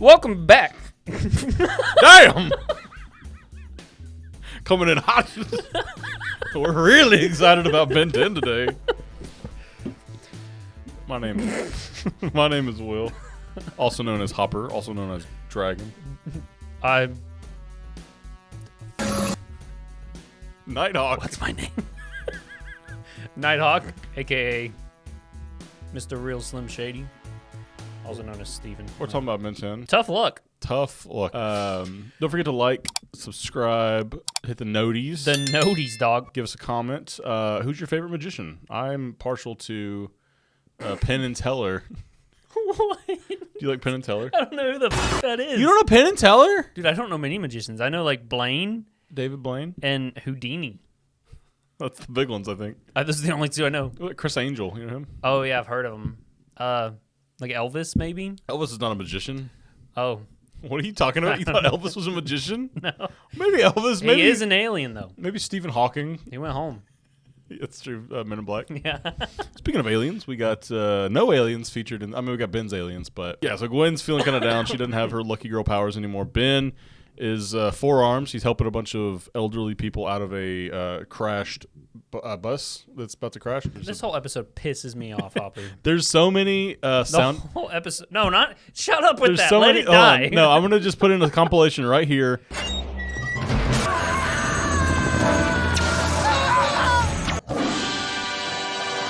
Welcome back. Damn! Coming in hot. We're really excited about Ben 10 today. My name is Will, also known as Hopper, also known as Dragon. I'm Nighthawk. What's my name? Nighthawk, a.k.a. Mr. Real Slim Shady, also known as Steven. We're talking about Ben 10. Tough luck. Tough luck. Don't forget to like, subscribe, hit the noties. The noties, dog. Give us a comment. Who's your favorite magician? I'm partial to Penn and Teller. What? Do you like Penn and Teller? I don't know who the fuck that is. You don't know Penn and Teller? Dude, I don't know many magicians. I know like Blaine. David Blaine? And Houdini. That's the big ones, I think. Those are the only two I know. Chris Angel, you know him? Oh, yeah, I've heard of him. Like Elvis, maybe? Elvis is not a magician. Oh. What are you talking about? You thought Elvis was a magician? No. Maybe Elvis. Maybe he is an alien, though. Maybe Stephen Hawking. He went home. That's true. Men in Black. Yeah. Speaking of aliens, we got no aliens featured in. I mean, we got Ben's aliens, but yeah. So Gwen's feeling kind of down. She doesn't have her lucky girl powers anymore. Ben is 4 arms. He's helping a bunch of elderly people out of a crashed bus that's about to crash. This whole episode pisses me off, Hopper. There's so many sound. The whole episode. No, not. Shut up with There's that. so Let many, it die. no, I'm gonna just put in a compilation right here.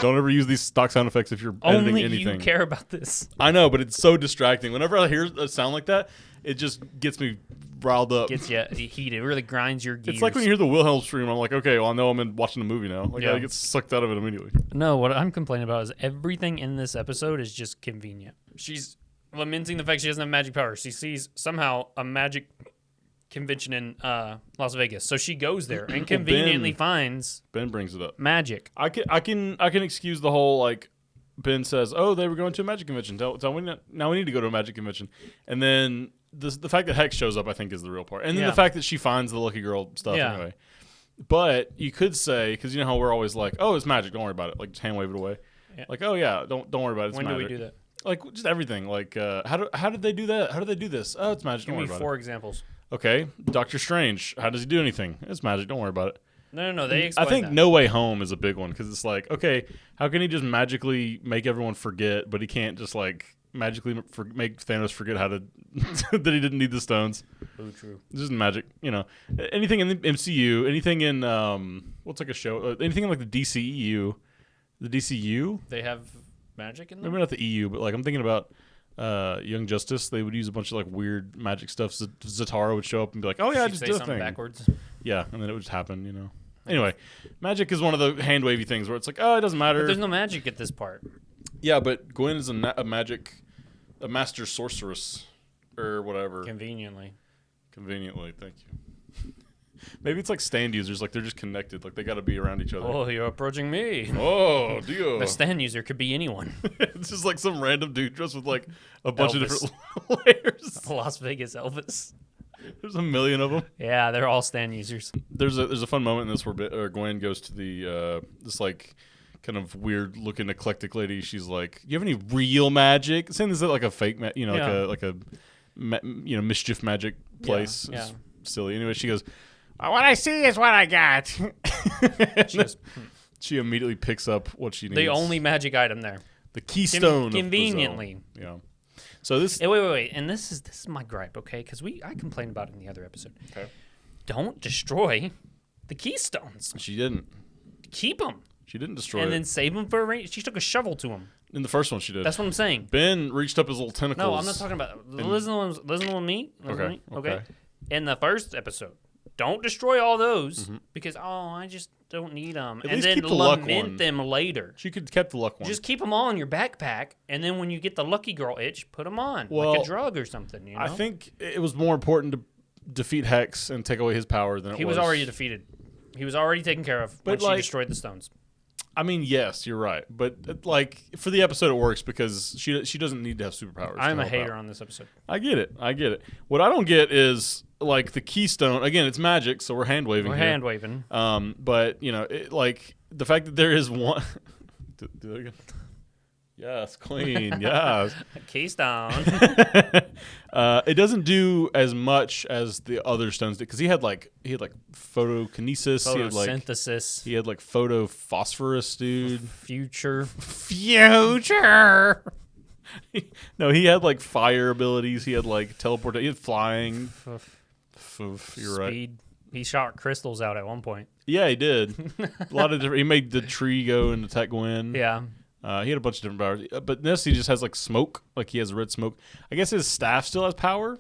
Don't ever use these stock sound effects if you're editing Only anything. you care about this. I know, but it's so distracting. Whenever I hear a sound like that, it just gets me riled up. Gets you heated. It really grinds your gears. It's like when you hear the Wilhelm scream, I'm like, okay, well, I know I'm watching a movie now. Like, Yeah. I get sucked out of it immediately. No, what I'm complaining about is everything in this episode is just convenient. She's lamenting the fact she doesn't have magic powers. She sees somehow a magic convention in Las Vegas, so she goes there and conveniently finds Ben brings it up. magic. I can excuse the whole like Ben says, oh, they were going to a magic convention. Now we need to go to a magic convention, and then the fact that Hex shows up, I think, is the real part, and then the fact that she finds the lucky girl stuff anyway. But you could say, because you know how we're always like, oh, it's magic, don't worry about it, like just hand wave it away, like, oh yeah, don't worry about it. It's When magic. do we do that? Like just everything. Like how did they do that? How did they do this? Oh, it's magic. Don't worry Give me about 4 it. examples. Okay, Doctor Strange. How does he do anything? It's magic. Don't worry about it. No. They explain I think that. No Way Home is a big one because it's like, okay, how can he just magically make everyone forget, but he can't just like magically make Thanos forget how to that he didn't need the stones? Oh, true. This isn't magic, you know. Anything in the MCU, anything in what's like a show, anything in like the DCEU, the DCU. They have magic in them. Maybe not the EU, but like I'm thinking about Young Justice. They would use a bunch of like weird magic stuff. Zatara would show up and be like, "Oh yeah, I just did a thing." Backwards. Yeah, and then it would just happen, you know. Anyway, magic is one of the hand wavy things where it's like, oh, it doesn't matter. But there's no magic at this part. Yeah, but Gwen is a master sorceress or whatever. Conveniently, thank you. Maybe it's like stand users, like they're just connected, like they got to be around each other. Oh, you're approaching me. Oh, dear. The stand user could be anyone. It's just like some random dude dressed with like a bunch Elvis. of different layers. Las Vegas Elvis. There's a million of them. Yeah, they're all stand users. There's a fun moment in this where Gwen goes to the this like kind of weird looking eclectic lady. She's like, "You have any real magic?" Saying this is like a fake, like a mischief magic place. Yeah. It's silly. Anyway, she goes, "What I see is what I got." She immediately picks up what she needs. The only magic item there. The keystone. Conveniently. Of the zone. Yeah. So this. Hey, wait. And this is my gripe, okay? Because I complained about it in the other episode. Okay. Don't destroy the keystones. She didn't. Keep them. She didn't destroy and it. then save them for a rain. She took a shovel to them. In the first one, she did. That's what I'm saying. Ben reached up his little tentacles. No, I'm not talking about. Listen to me. Okay. In the first episode, don't destroy all those because I just don't need them. At and least then keep the luck one. lament them later. She could kept the luck one. Just keep them all in your backpack, and then when you get the lucky girl itch, put them on like a drug or something. You know? I think it was more important to defeat Hex and take away his power than he was already defeated. He was already taken care of when she destroyed the stones. I mean, yes, you're right, but like for the episode, it works because she doesn't need to have superpowers. I'm a hater on this episode. I get it. What I don't get is like the keystone. Again, it's magic, so we're hand waving. Hand waving. But you know, like the fact that there is one. Do that again. Yes, clean. Yes. Keystone. It doesn't do as much as the other stones did because he had like photokinesis. Photosynthesis. He had like photophosphorus, dude. Future. No, he had like fire abilities. He had like teleport. He had flying. You're right. Speed. He shot crystals out at one point. Yeah, he did. A lot of different. He made the tree go and attack Gwen. Yeah. He had a bunch of different powers, but this he just has like smoke. Like he has red smoke. I guess his staff still has power,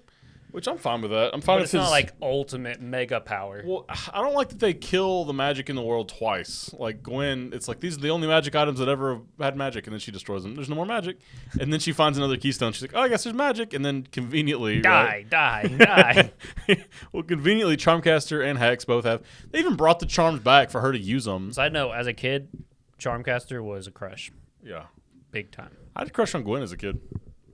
which I'm fine with that. I'm fine But with it's not like ultimate mega power. Well, I don't like that they kill the magic in the world twice. Like Gwen, it's like these are the only magic items that ever had magic, and then she destroys them. There's no more magic, and then she finds another keystone. She's like, oh, I guess there's magic, and then conveniently Die. Well, conveniently, Charmcaster and Hex both have. They even brought the charms back for her to use them. Side note: as a kid, Charmcaster was a crush. Yeah, big time. I had a crush on Gwen as a kid.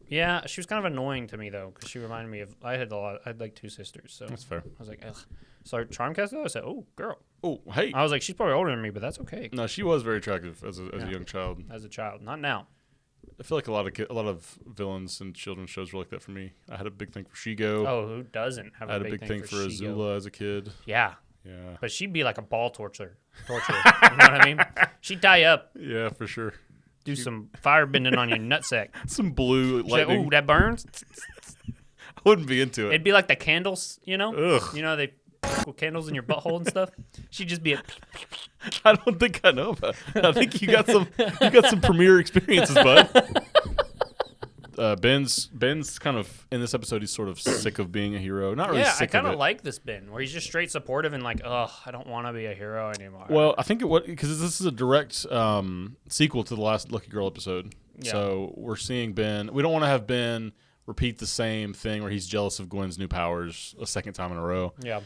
Yeah, she was kind of annoying to me though, because she reminded me of I had like two sisters, so that's fair. I was like, ugh. So Charmcaster, I said, oh girl. Oh hey. I was like, she's probably older than me, but that's okay. No, she was very attractive as a young child. As a child, not now. I feel like a lot of villains in children's shows were like that for me. I had a big thing for Shigo. Oh, who doesn't have I had a big thing for Azula as a kid. Yeah. Yeah. But she'd be like a ball torturer. You know what I mean? She'd tie you up. Yeah, for sure. Do some fire bending on your nutsack. Some blue lightning. Like, ooh, that burns. I wouldn't be into it. It'd be like the candles, you know? Ugh. You know, they put candles in your butthole and stuff. She'd just be I don't think I know about it. I think you got some premier experiences, bud. Ben's kind of in this episode. He's sort of sick of being a hero. Not really. Yeah, sick I kind of of it. like this Ben, where he's just straight supportive and like, ugh, I don't want to be a hero anymore. Well, I think because this is a direct sequel to the last Lucky Girl episode. Yeah. So we're seeing Ben. We don't want to have Ben repeat the same thing where he's jealous of Gwen's new powers a second time in a row. Yeah.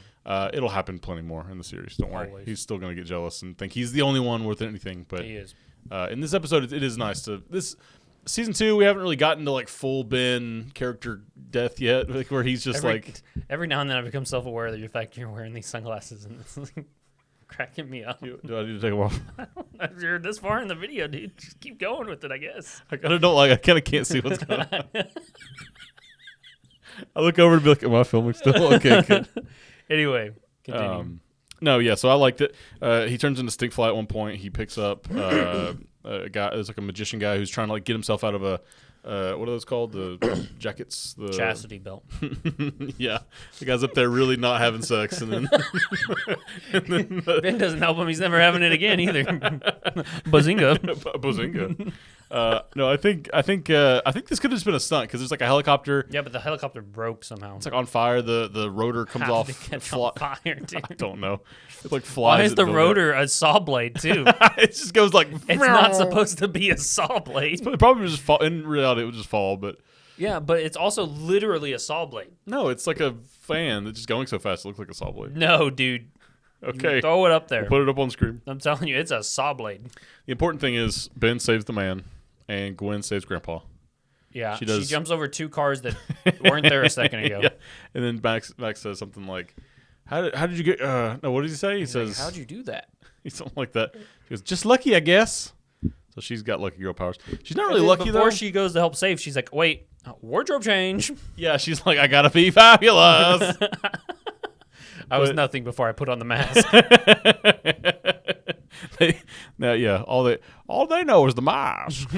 It'll happen plenty more in the series. Don't worry. Always. He's still going to get jealous and think he's the only one worth anything. But He is. In this episode, it is nice to this. Season 2, we haven't really gotten to like full Ben character death yet, like where he's just every now and then I become self-aware that the fact you're wearing these sunglasses and it's like cracking me up. Do I need to take them off? I don't know if you're this far in the video, dude. Just keep going with it, I guess. I kind of can't see what's going on. I look over and be like, am I filming still? Okay, good. Anyway, continue. No, yeah, so I liked it. He turns into Stinkfly at one point. He picks up a guy. There's like a magician guy who's trying to like get himself out of a what are those called? The jackets, the Chastity belt. Yeah, the guy's up there really not having sex, and then, Ben doesn't help him. He's never having it again either. Bazinga. Bazinga. No, I think this could have just been a stunt because there's like a helicopter. Yeah, but the helicopter broke somehow. It's like on fire. The rotor comes How off. did it catch on fire, dude? I don't know. It like flies. Why is the rotor a saw blade too? It just goes like. It's not supposed to be a saw blade. It probably just fall. In reality, it would just fall. But yeah, but it's also literally a saw blade. no, it's like a fan that's just going so fast. It looks like a saw blade. No, dude. Okay, Throw it up there. Put it up on screen. I'm telling you, it's a saw blade. The important thing is Ben saves the man, and Gwen saves Grandpa. Yeah, She she does. jumps over two cars that weren't there a second ago. Yeah. And then Max says something like, "How did you get?" No, what does he say? He says, Like, how'd you do that? He's something like that. He goes, "Just lucky, I guess." So she's got lucky girl powers. She's not really And then lucky before though. she goes to help save, she's like, "Wait, wardrobe change." Yeah, she's like, "I gotta be fabulous." I was nothing before I put on the mask. All they know is the mask.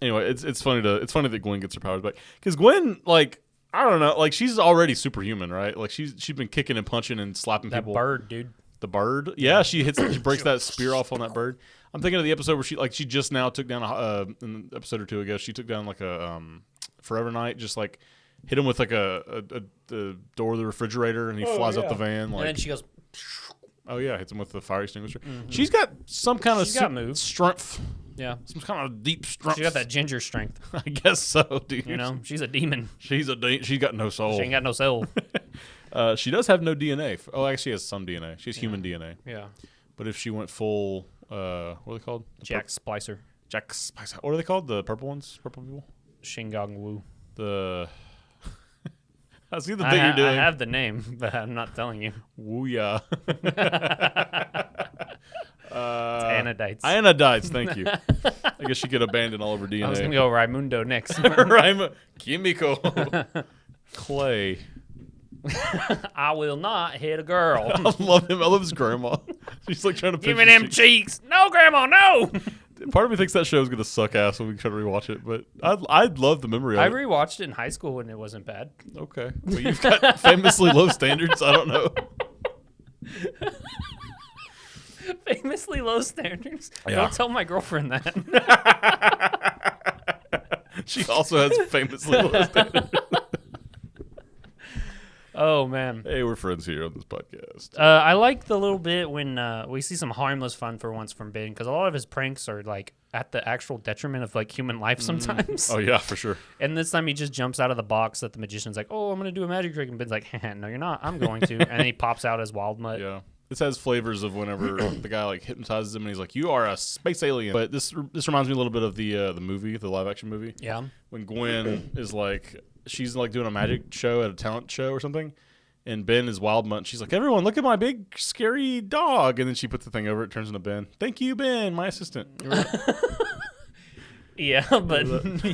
Anyway, it's funny that Gwen gets her powers back because Gwen, like, I don't know, like she's already superhuman, right? Like she's been kicking and punching and slapping That people. bird, dude. The bird, yeah, she breaks that spear off on that bird. I'm thinking of the episode where she just now took down in an episode or two ago. She took down like a Forever Knight, just like hit him with like the door of the refrigerator, and he flies up the van. Like, And then she goes, oh yeah, hits him with the fire extinguisher. Mm-hmm. She's got some kind She's got moves. strength. yeah. Some kind of deep strength. She got that ginger strength. I guess so, dude. You know, she's a demon. She's got no soul. She ain't got no soul. She does have no DNA. Oh, actually, she has some DNA. She has human DNA. Yeah. But if she went full, what are they called? Jack Splicer. Jack Spice. What are they called? The purple ones? Purple people? Shingang Wu. I see the thing you're doing. I have the name, but I'm not telling you. Woo-ya. Tana Ionidites, thank you. I guess she could abandon all of her DNA. I was going to go Raimundo next. Chemical. Clay. I will not hit a girl. I love him. I love his grandma. She's like trying to Give me them cheeks. No, Grandma, no. Part of me thinks that show is going to suck ass when we try to rewatch it, but I'd love the memory of I it. rewatched it in high school and it wasn't bad. Okay. Well, you've got famously low standards. I don't know. Famously low standards? Yeah. Don't tell my girlfriend that. She also has famously low standards. Oh, man. Hey, we're friends here on this podcast. I like the little bit when we see some harmless fun for once from Ben, because a lot of his pranks are like at the actual detriment of like human life sometimes. Oh, yeah, for sure. And this time he just jumps out of the box that the magician's like, oh, I'm going to do a magic trick. And Ben's like, no, you're not. I'm going to. And then he pops out as Wild Mutt. Yeah. This has flavors of whenever the guy like hypnotizes him and he's like, "You are a space alien." But this reminds me a little bit of the movie, the live action movie. Yeah. When Gwen is like, she's like doing a magic show at a talent show or something, and Ben is Wild Mutt. And she's like, "Everyone, look at my big scary dog!" And then she puts the thing over it, turns into Ben. Thank you, Ben, my assistant. Yeah, but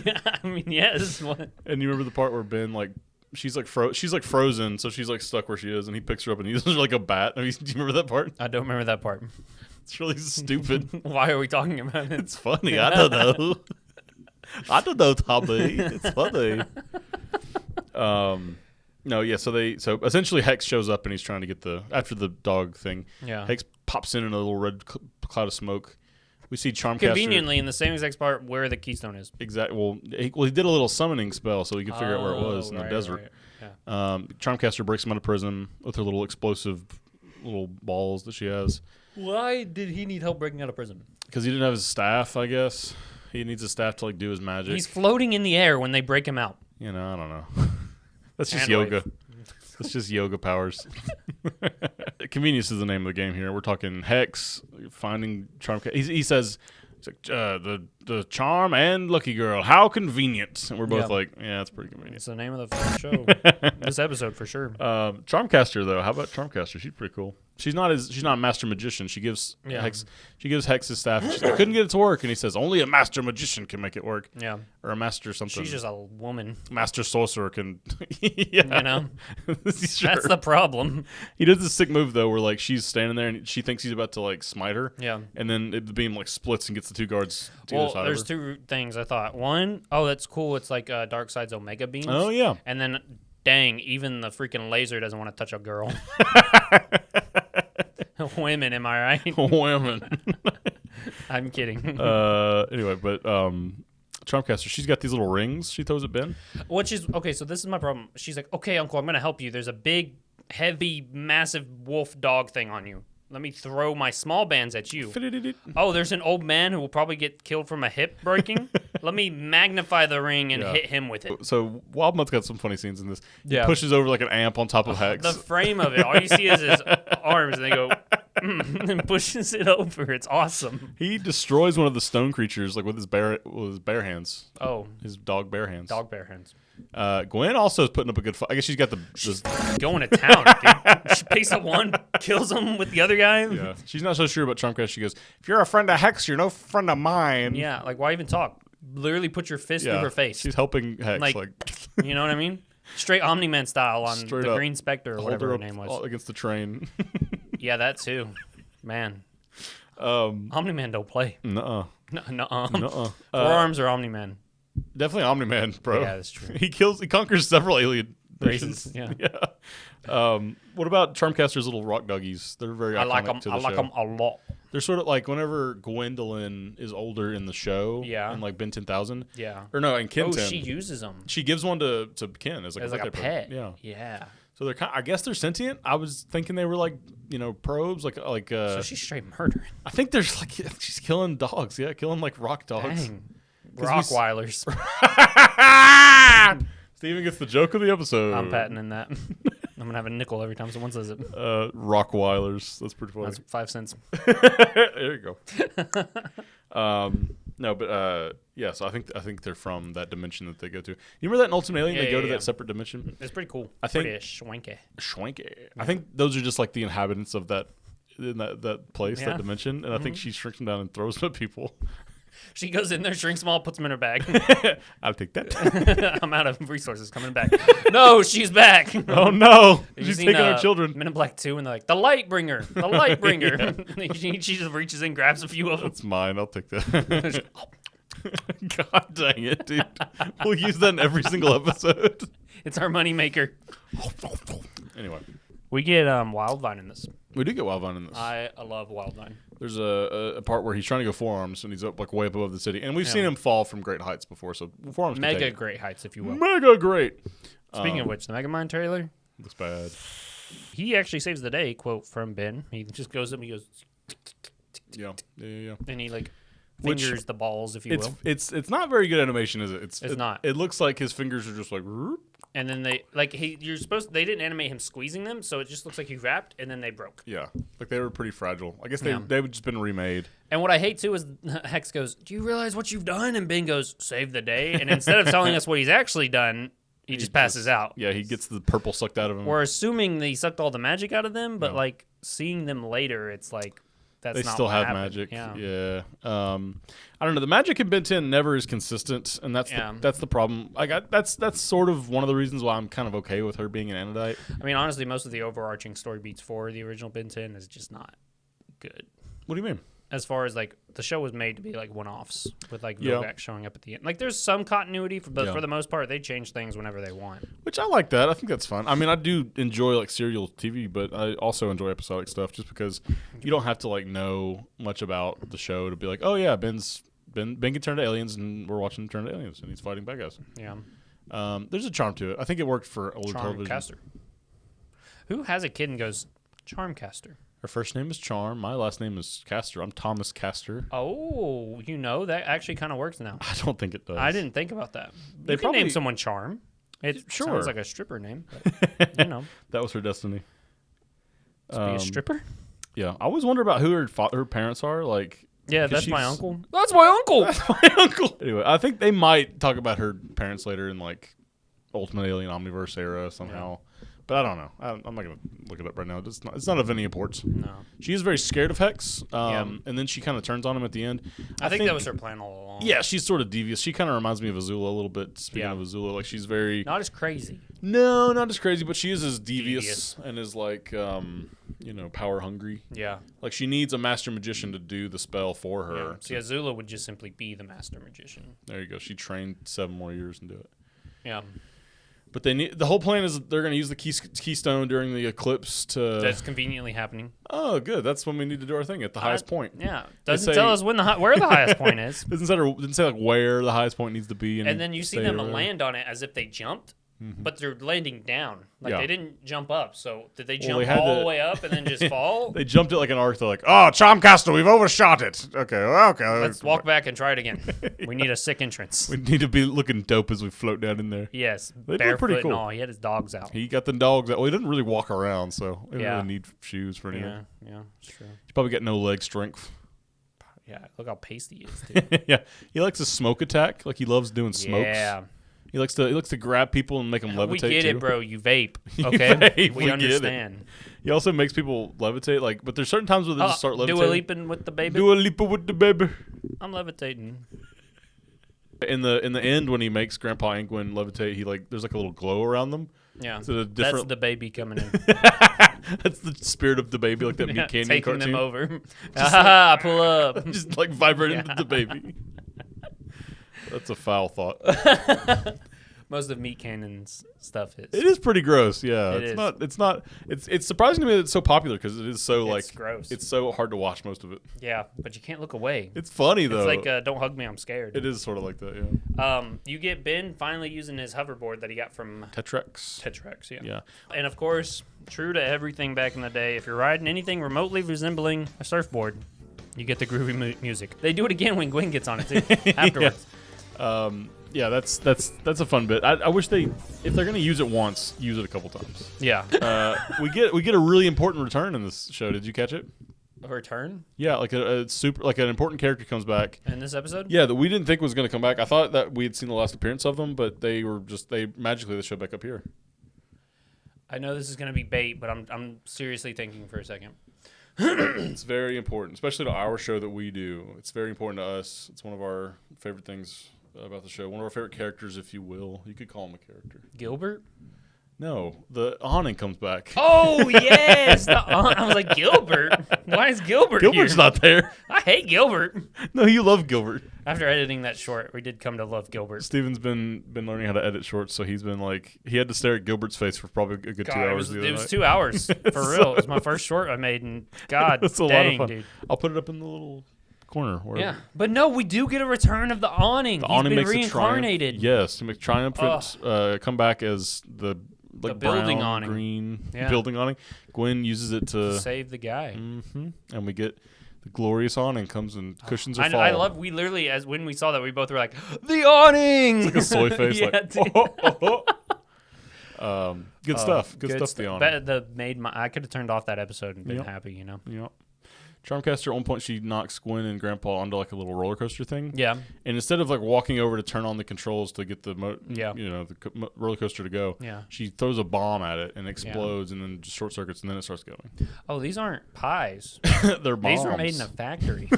yeah, I mean, yes. What? And you remember the part where Ben like. She's like frozen, so she's like stuck where she is, and he picks her up and uses her like a bat. I mean, do you remember that part? I don't remember that part. It's really stupid. Why are we talking about it? It's funny. I don't know. I don't know, Tommy. It's funny. No, yeah. So essentially Hex shows up and he's trying to get after the dog thing. Yeah. Hex pops in a little red cloud of smoke. We see Charmcaster Conveniently in the same exact part where the keystone is. Exactly. Well, he did a little summoning spell so he could figure out where it was in the desert. Right. Yeah. Charmcaster breaks him out of prison with her little explosive little balls that she has. Why did he need help breaking out of prison? Because he didn't have his staff, I guess. He needs his staff to like do his magic. He's floating in the air when they break him out. You know, I don't know. That's just Hand yoga. wave. That's just yoga powers. Convenience is the name of the game here. We're talking Hex, finding Charmcaster. He says, he's like, the charm and lucky girl. How convenient. And we're both like, yeah, that's pretty convenient. It's the name of the show. This episode for sure. Charmcaster though, how about Charmcaster? She's pretty cool. She's not a master magician. She gives Hex his staff. She's like, I couldn't get it to work, and he says only a master magician can make it work. Yeah, or a master something. She's just a woman. Master sorcerer can. Yeah, you know, sure. That's the problem. He does this sick move though, where like she's standing there and she thinks he's about to like smite her. Yeah, and then the beam like splits and gets the two guards. To either side there's of her. two things I thought. One, that's cool. It's like Darkseid's Omega beams. Oh yeah, and then. Dang, even the freaking laser doesn't want to touch a girl. Women, am I right? Women. I'm kidding. Anyway, but Charmcaster, she's got these little rings she throws at Ben. Okay, so this is my problem. She's like, okay, Uncle, I'm going to help you. There's a big, heavy, massive wolf dog thing on you. Let me throw my small bands at you. Oh, there's an old man who will probably get killed from a hip breaking. Let me magnify the ring and hit him with it. So Wild Mutt's got some funny scenes in this. He Yeah. pushes over like an amp on top of Hex. The frame of it, all you see is his arms, and they go, and pushes it over. It's awesome. He destroys one of the stone creatures like with his bare hands. Oh, his dog bare hands. dog bear hands. Gwen also is putting up a good fight. I guess she's got She's going to town, dude. She picks up one, kills him with the other guy. Yeah, she's not so sure about Charmcaster. She goes, "If you're a friend of Hex, you're no friend of mine." Yeah, like why even talk? Literally put your fist through her face. She's helping Hex. Like, you know what I mean? Straight Omni-Man style on Straight the up. Green Spectre or whatever her name was. Against the train. Yeah, that too. Man. Um, Omni-Man don't play. Nuh-uh. Nuh-uh. Forearms or Omni-Man? Definitely Omni-Man, bro. Yeah, that's true. He conquers several alien Races, nations. yeah. What about Charmcaster's little rock doggies? They're very I iconic like them. to the I like show. them a lot. They're sort of like whenever Gwendolyn is older in the show. Yeah. In like Ben 10,000. Yeah. Or no, in Ken 10. Oh, she uses them She gives one to Ken as like as like a birthday pet. present. Yeah. Yeah. So they're I guess they're sentient. I was thinking they were like, probes like So she's straight murdering. I think there's like she's killing dogs. Yeah, killing like rock dogs. Dang. Rockweilers. Steven gets the joke of the episode. I'm patenting that. I'm gonna have a nickel every time someone says it. Rockweilers. That's pretty funny. That's 5 cents. There you go. No, but yeah. So I think they're from that dimension that they go to. You remember that in Ultimate Alien? They go to that separate dimension. It's pretty cool. I think pretty schwanky. Schwanky. I think those are just like the inhabitants of that in that place, that dimension, and I think she shrinks them down and throws them at people. She goes in there, shrinks them all, puts them in her bag. I'll take that. I'm out of resources coming back. No, she's back. Oh no, Have she's you taking seen, our children. Men in Black 2, and they're like, the light bringer. she just reaches in, grabs a few of them. That's mine. I'll take that. God dang it, dude. We'll use that in every single episode. It's our money maker. Anyway. We get Wildvine in this. We do get Wildvine in this. I love Wildvine. There's a part where he's trying to go forearms, and he's up like way up above the city. And we've seen him fall from great heights before, so forearms can Mega take it. great heights, if you will. Mega great. Speaking of which, the Megamind trailer. Looks bad. He actually saves the day, quote from Ben. He just goes up and he goes... Yeah. And he fingers the balls, if you will. It's not very good animation, is it? It's not. It looks like his fingers are just like... And then they they didn't animate him squeezing them, so it just looks like he wrapped and then they broke. Yeah, like they were pretty fragile. I guess they've just been remade. And what I hate too is Hex goes, "Do you realize what you've done?" And Ben goes, "Save the day." And instead of telling us what he's actually done, he just passes out. Yeah, he gets the purple sucked out of him. We're assuming that he sucked all the magic out of them, but seeing them later, it's like that's they not still what have happened. magic. Yeah. I don't know. The magic in Ben 10 never is consistent, and that's the problem. That's sort of one of the reasons why I'm kind of okay with her being an Anodite. I mean, honestly, most of the overarching story beats for the original Ben 10 is just not good. What do you mean? As far as the show was made to be one-offs with Vilgax showing up at the end. There's some continuity, but for the most part, they change things whenever they want. Which I like that. I think that's fun. I mean, I do enjoy serial TV, but I also enjoy episodic stuff just because you don't have to know much about the show to be like, oh yeah, Ben can turn to aliens, and we're watching him turn to aliens, and he's fighting bad guys. Yeah. There's a charm to it. I think it worked for older television. Charmcaster. Who has a kid and goes, Charmcaster? Her first name is Charm. My last name is Castor. I'm Thomas Castor. Oh, that actually kind of works now. I don't think it does. I didn't think about that. They You can name someone Charm. It Sure. sounds like a stripper name, but, That was her destiny. To be a stripper? Yeah. I always wonder about who her parents are. Yeah, that's my she's- uncle. That's my uncle! That's my uncle. Anyway, I think they might talk about her parents later in Ultimate Alien Omniverse era somehow. But I don't know. I'm not going to look it up right now. It's not of any importance. No. She is very scared of Hex, and then she kind of turns on him at the end. I think that was her plan all along. Yeah, she's sort of devious. She kind of reminds me of Azula a little bit. Speaking of Azula, she's very... Not as crazy. No, not as crazy, but she is as devious. And is power hungry. Yeah. She needs a master magician to do the spell for her. Yeah. See, Azula would just simply be the master magician. There you go. She trained 7 more years and do it. Yeah. But the whole plan is they're going to use the keystone during the eclipse to... That's conveniently happening. Oh, good. That's when we need to do our thing, at the highest point. Yeah. Doesn't tell us where the highest point is. Didn't say where the highest point needs to be. And then you see them land on it as if they jumped. But they're landing down. They didn't jump up. So did they jump all the way up and then just fall? They jumped it like an arc. They're like, oh, Charmcaster, we've overshot it. Okay. Let's walk back and try it again. We need a sick entrance. We need to be looking dope as we float down in there. Yes. They barefoot look pretty cool. and all. He had his dogs out. He got the dogs out. Well, he didn't really walk around, so he didn't really need shoes for anything. Yeah, it's true. He's probably got no leg strength. Yeah, look how pasty he is, too. Yeah. He likes a smoke attack. He loves doing smokes. Yeah. He likes to grab people and make them levitate. We get it, too. bro. You vape. You Okay, vape. we understand. He also makes people levitate. But there's certain times where they just start levitating. Dua Lipa with the baby. Dua Lipa with the baby. I'm levitating. In the end, when he makes Grandpa Angwin levitate, there's a little glow around them. Yeah, so that's the baby coming in. That's the spirit of the baby, like that Meat Canyon taking cartoon. them over. I pull up. Just vibrating to the baby. That's a foul thought. Most of Meat Cannon's stuff is. It is pretty gross. Yeah, It's surprising to me that it's so popular because it is so it's gross. It's so hard to watch most of it. Yeah, but you can't look away. It's funny though. It's like don't hug me, I'm scared. It is sort of like that. Yeah. You get Ben finally using his hoverboard that he got from Tetrex. Yeah. And of course, true to everything back in the day, if you're riding anything remotely resembling a surfboard, you get the groovy music. They do it again when Gwen gets on it too. Afterwards. Yeah, that's a fun bit. I wish if they're gonna use it once, use it a couple times. Yeah. We get a really important return in this show. Did you catch it? A return? Yeah, an important character comes back in this episode. Yeah, that we didn't think was gonna come back. I thought that we had seen the last appearance of them, but they magically showed back up here. I know this is gonna be bait, but I'm seriously thinking for a second. It's very important, especially to our show that we do. It's very important to us. It's one of our favorite things about the show. One of our favorite characters, if you will. You could call him a character. Gilbert? No, the awning comes back. Oh, yes. I was like, Gilbert? Why is Gilbert Gilbert's here? not there. I hate Gilbert. No, you love Gilbert. After editing that short, we did come to love Gilbert. Steven's been learning how to edit shorts, so he's been like, he had to stare at Gilbert's face for probably a good 2 hours. It was 2 hours, for real. It was my first short I made, and God It's a dang, lot of fun. dude. I'll put it up in the little corner. Yeah, but no, we do get a return of the awning. The He's awning been makes reincarnated. Yes, he makes triumphant come back as the like building brown, awning. green Yeah. building awning. Gwen uses it to Save the guy. and we get the glorious awning comes and cushions her fall. I love. We literally, as when we saw that, we both were like, "The awning!" It's like a soy face. Yeah, like, dude. good stuff. Good stuff. The awning. I could have turned off that episode and been Yep. happy, you know. Yep. Charmcaster, at one point, she knocks Gwen and Grandpa onto like a little roller coaster thing. Yeah. And instead of like walking over to turn on the controls to get the roller coaster to go, Yeah. she throws a bomb at it and explodes and then just short circuits and then it starts going. Oh, these aren't pies. They're bombs. These were made in a factory,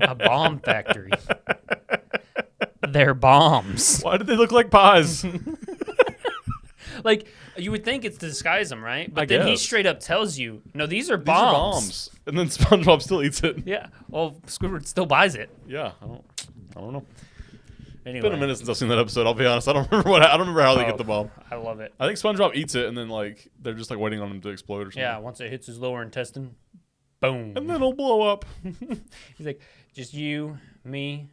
a bomb factory. They're bombs. Why did they look like pies? Like, you would think it's to disguise them, right? But I then he guess. straight up tells you, no, these are These are bombs. bombs. And then SpongeBob still eats it. Yeah. Well, Squidward still buys it. Yeah. I don't know. Anyway. It's been a minute since I've seen that episode. I'll be honest. I don't remember how they get the bomb. I love it. I think SpongeBob eats it and then like they're just like waiting on him to explode or something. Yeah, once it hits his lower intestine, boom. And then it'll blow up. He's like, just you, me,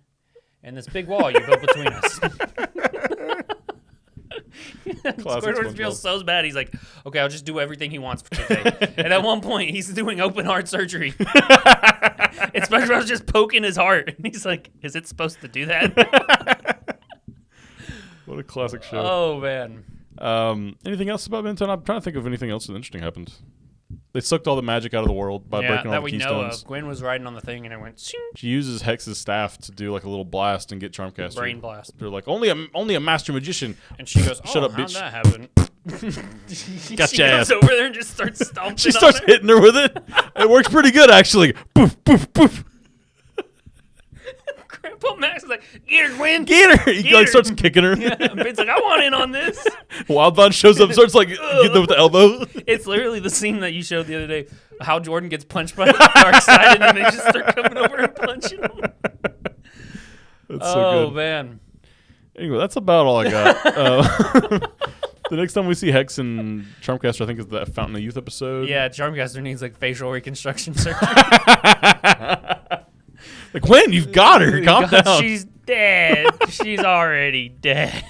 and this big wall you built between us. Squidward feels so bad. He's like, okay, I'll just do everything he wants for today. And at one point, he's doing open heart surgery. And SpongeBob's just poking his heart. And he's like, is it supposed to do that? What a classic show. Oh, man. Anything else about Benton? I'm trying to think of anything else that interesting happened. They sucked all the magic out of the world by breaking all that the we keystones. know of. Gwen was riding on the thing, and it went, shing, She uses Hex's staff to do like a little blast and get Charmcaster. brain blast. They're like, only a master magician. And she goes, Shut up, how'd bitch. that happen? Gotcha She goes ass. over there and just starts stomping She starts on her. hitting her with it. It works pretty good, actually. Poof, poof, poof. Grandpa Max is like, get her, Gwen. Get her. He Get like her. starts kicking her. Yeah, and Ben's like, I want in on this. Wildbond shows up, starts like getting them with the elbow. It's literally the scene that you showed the other day, how Jordan gets punched by Darkseid, and then they just start coming over and punching him. That's so Oh, good. man. Anyway, that's about all I got. The next time we see Hex and Charmcaster, I think, is the Fountain of Youth episode. Yeah, Charmcaster needs like facial reconstruction surgery. Like, Gwen, you've got her. Calm God, down. she's dead. She's already dead.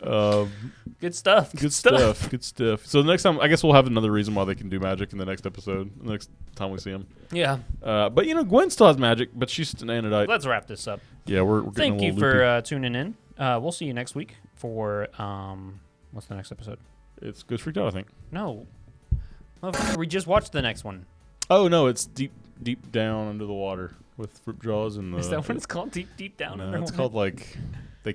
Good stuff. Good stuff. Good stuff. So the next time, I guess we'll have another reason why they can do magic in the next episode, the next time we see them. Yeah. But, Gwen still has magic, but she's an Anodite. Let's wrap this up. Yeah, we're getting Thank a you little loopy. for tuning in. We'll see you next week for, what's the next episode? It's Ghost Freaked Out, I think. No. Motherfucker, we just watched the next one. Oh, no, it's deep down under the water with Fruit Jaws and the... Is that what it's called? Deep down? No, under it's water? called like... They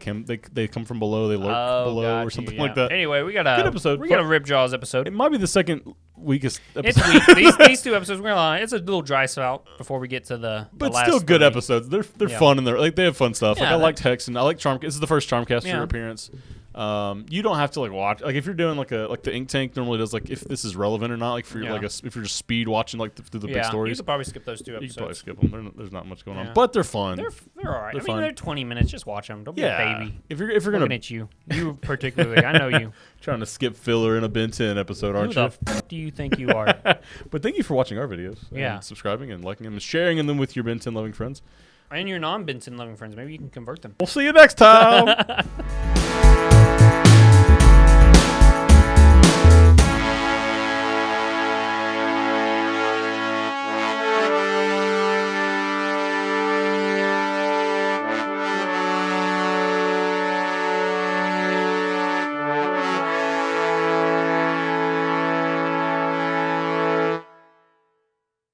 come from below, they lurk below got or something you, like that. Anyway, we got Good episode. We got a Rip Jaws episode. It might be the second weakest episode. It's weak. These two episodes, we're gonna lie, it's a little dry spout before we get to the But last still good three. episodes. They're Yeah. fun and they have fun stuff. Like Yeah, I liked Hex and I like Charm. This is the first Charmcaster Yeah. appearance. You don't have to like watch if you're doing like the Ink Tank normally does like if this is relevant or not like for Yeah. if you're just speed watching like through the big You stories. could probably skip those two You episodes. can probably skip them. There's not much going Yeah. on, but they're fun. They're all right. They're I mean, fun. they're 20 minutes. Just watch them. Don't be a baby. If you're gonna Looking at you particularly. I know you. trying to skip filler in a Ben 10 episode, aren't Who you? the f- do you think you are? But thank you for watching our videos. Yeah. And subscribing and liking them and sharing them with your Ben 10 loving friends. And your non-Benson loving friends. Maybe you can convert them. We'll see you next time.